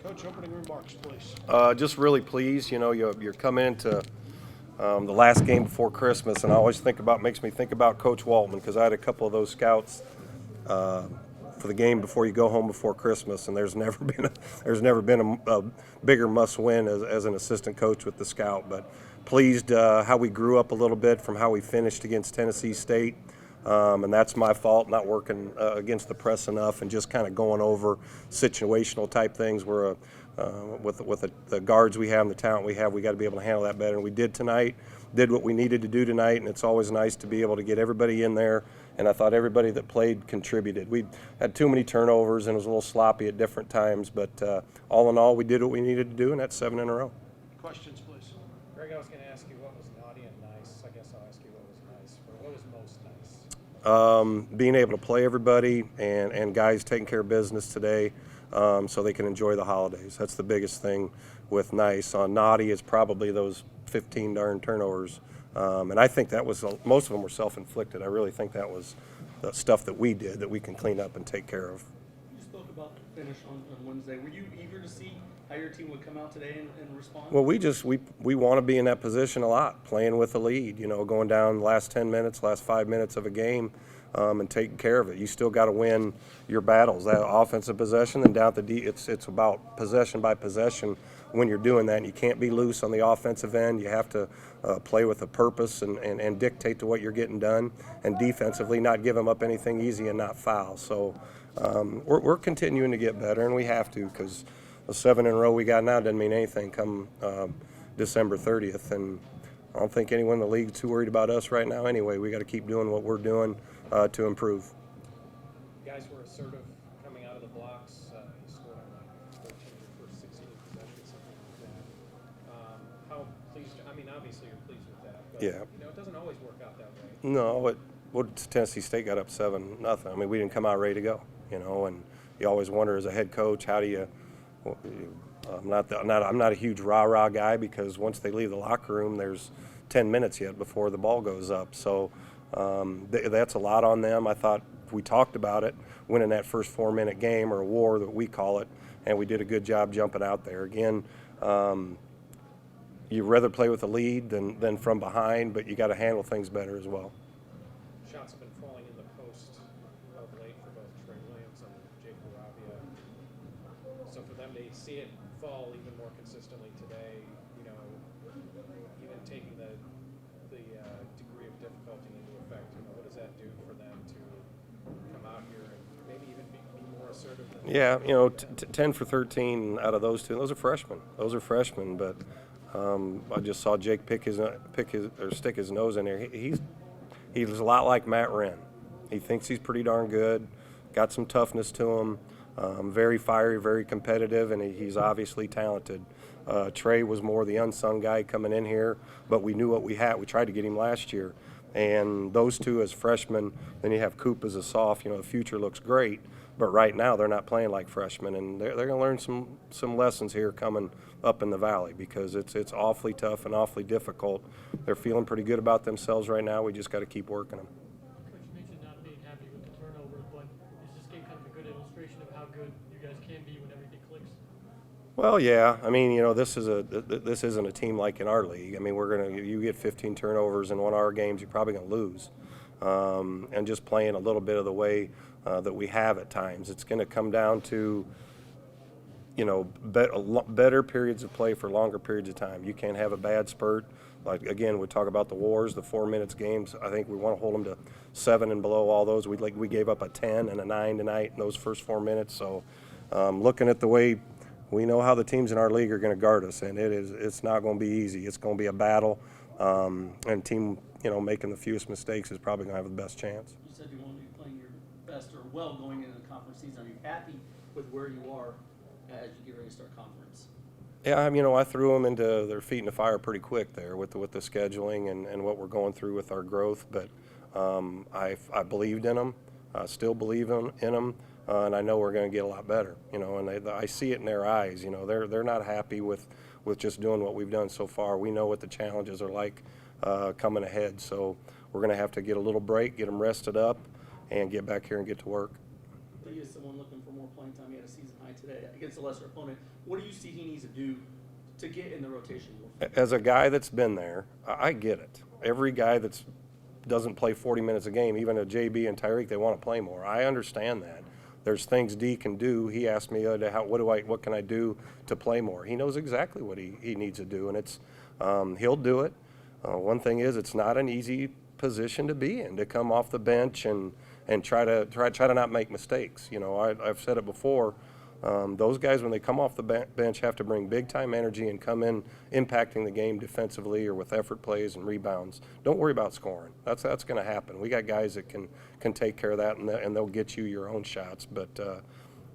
Coach, opening remarks, please. Just really pleased. You're coming into the last game before Christmas, and I always makes me think about Coach Waltman because I had a couple of those scouts for the game before you go home before Christmas, and there's never been a bigger must-win as an assistant coach with the scout. But pleased how we grew up a little bit from how we finished against Tennessee State. And that's my fault, not working against the press enough and just kind of going over situational type things. With the guards we have and the talent we have, we got to be able to handle that better. And we did tonight, did what we needed to do tonight, and it's always nice to be able to get everybody in there. And I thought everybody that played contributed. We had too many turnovers and it was a little sloppy at different times, but all in all, we did what we needed to do, and that's 7 in a row. Questions, please. Greg, I was going to ask you what was naughty and nice. I guess I'll ask you what was nice. Or what was most nice? Being able to play everybody and guys taking care of business today so they can enjoy the holidays. That's the biggest thing with nice. On naughty is probably those 15 darn turnovers. And I think that was, most of them were self-inflicted. I really think that was the stuff that we did that we can clean up and take care of. You spoke about the finish on Wednesday. Were you eager to see how your team would come out today and respond? Well, we want to be in that position a lot, playing with the lead, going down the last 10 minutes, last 5 minutes of a game, and taking care of it. You still got to win your battles. That offensive possession, and down at the it's about possession by possession when you're doing that. And you can't be loose on the offensive end. You have to play with a purpose and dictate to what you're getting done. And defensively, not give them up anything easy and not foul. So we're continuing to get better, and we have to, because the 7 in a row we got now doesn't mean anything come December 30th. And I don't think anyone in the league is too worried about us right now anyway. We got to keep doing what we're doing to improve. You guys were assertive coming out of the blocks. You scored on like 14 of your first 16 possessions, something like that. How pleased? I mean, obviously you're pleased with that, but Yeah. it doesn't always work out that way. No, Tennessee State got up 7-0. I mean, we didn't come out ready to go, and you always wonder as a head coach, how do you? I'm not a huge rah-rah guy, because once they leave the locker room, there's 10 minutes yet before the ball goes up. So that's a lot on them. I thought we talked about it, winning that first 4-minute game, or a war that we call it, and we did a good job jumping out there. Again, you'd rather play with a lead than from behind, but you got to handle things better as well. Shots have been falling in the post of late for both Trey Williams and Jake Rabia. So for them to see it fall even more consistently today, even taking the degree of difficulty into effect, what does that do for them to come out here and maybe even be more assertive? Yeah, 10 for 13 out of those two. Those are freshmen, but I just saw Jake stick his nose in there. He's a lot like Matt Wren. He thinks he's pretty darn good, got some toughness to him, very fiery, very competitive, and he's obviously talented. Trey was more the unsung guy coming in here, but we knew what we had. We tried to get him last year. And those two as freshmen, then you have Coop as a soph. The future looks great, but right now they're not playing like freshmen, and they're going to learn some lessons here coming up in the Valley, because it's awfully tough and awfully difficult. They're feeling pretty good about themselves right now. We just got to keep working them. Coach, you mentioned not being happy with the turnovers, but is this game kind of a good illustration of how good you guys can be when everything clicks? Well, yeah. I mean, this isn't a team like in our league. I mean, you get 15 turnovers in one of our games, you're probably going to lose. And just playing a little bit of the way that we have at times, it's going to come down to better periods of play for longer periods of time. You can't have a bad spurt. Like, again, we talk about the wars, the 4 minutes games. I think we want to hold them to 7 and below all those. We gave up a 10 and a 9 tonight in those first 4 minutes. So looking at the way we know how the teams in our league are going to guard us, and it's not going to be easy. It's going to be a battle, and team making the fewest mistakes is probably going to have the best chance. You said you want to be playing your best or well going into the conference season. Are you happy with where you are as you get ready to start conference? Yeah, I threw them into their feet in the fire pretty quick there with the scheduling and what we're going through with our growth. But I believed in them, still believe in them, and I know we're going to get a lot better. And I see it in their eyes. They're not happy with just doing what we've done so far. We know what the challenges are like coming ahead. So we're going to have to get a little break, get them rested up, and get back here and get to work. He is someone looking for more playing time. He had a season high today against a lesser opponent. What do you see he needs to do to get in the rotation more? As a guy that's been there, I get it. Every guy that's doesn't play 40 minutes a game, even a JB and Tyreek, they want to play more. I understand that. There's things D can do. He asked me, what can I do to play more? He knows exactly what he needs to do, and it's he'll do it. One thing is, it's not an easy position to be in, to come off the bench and try to not make mistakes. You know, I've said it before. Those guys, when they come off the bench, have to bring big-time energy and come in impacting the game defensively or with effort plays and rebounds. Don't worry about scoring. That's going to happen. We got guys that can take care of that, and they'll get you your own shots. But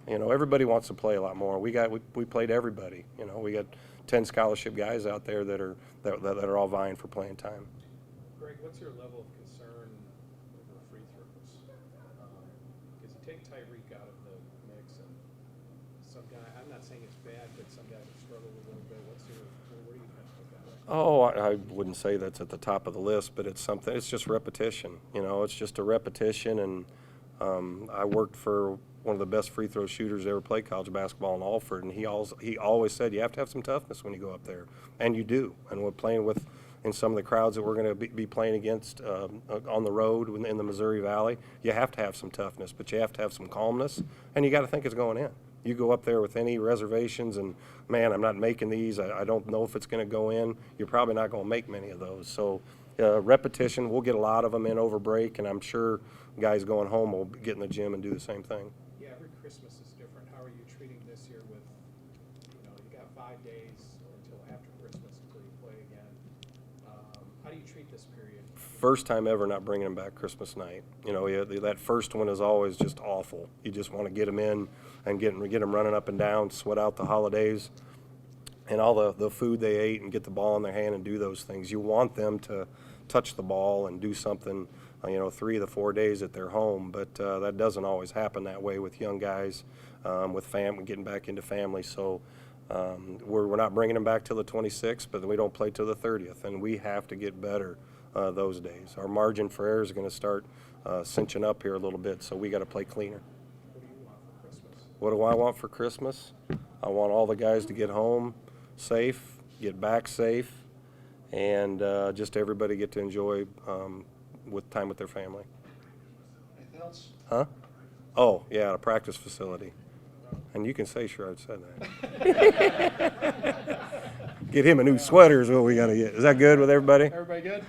you know, everybody wants to play a lot more. We played everybody. You know, we got 10 scholarship guys out there that are all vying for playing time. Greg, what's your level of concern over free throws? Because you take Tyreek out of the mix, and some guy, I'm not saying it's bad, but some guys have struggled a little bit. Where do you kind of put that? Oh, I wouldn't say that's at the top of the list, but it's something. It's just repetition. You know, it's just a repetition. And I worked for one of the best free throw shooters that ever played college basketball in Alford, and he always said you have to have some toughness when you go up there, and you do. And we're playing with in some of the crowds that we're going to be playing against on the road in the Missouri Valley. You have to have some toughness, but you have to have some calmness, and you got to think it's going in. You go up there with any reservations and, man, I'm not making these, I don't know if it's going to go in, you're probably not going to make many of those. So repetition, we'll get a lot of them in over break, and I'm sure guys going home will get in the gym and do the same thing. Yeah, every Christmas is different. How are you treating this year with, you know, you got 5 days until after Christmas until you play again. How do you treat this period? First time ever not bringing them back Christmas night. You know, that first one is always just awful. You just want to get them in and get them running up and down, sweat out the holidays and all the food they ate and get the ball in their hand and do those things. You want them to touch the ball and do something, you know, 3 of the 4 days at their home, but that doesn't always happen that way with young guys, with getting back into family. So we're not bringing them back till the 26th, but we don't play till the 30th, and we have to get better those days. Our margin for error is going to start cinching up here a little bit, so we got to play cleaner. What do you want for Christmas? What do I want for Christmas? I want all the guys to get home safe, get back safe, and just everybody get to enjoy with time with their family. Anything else? Huh? Oh, yeah, a practice facility. And you can say Sherrod said that. Get him a new sweater is what we got to get. Is that good with everybody? Everybody good?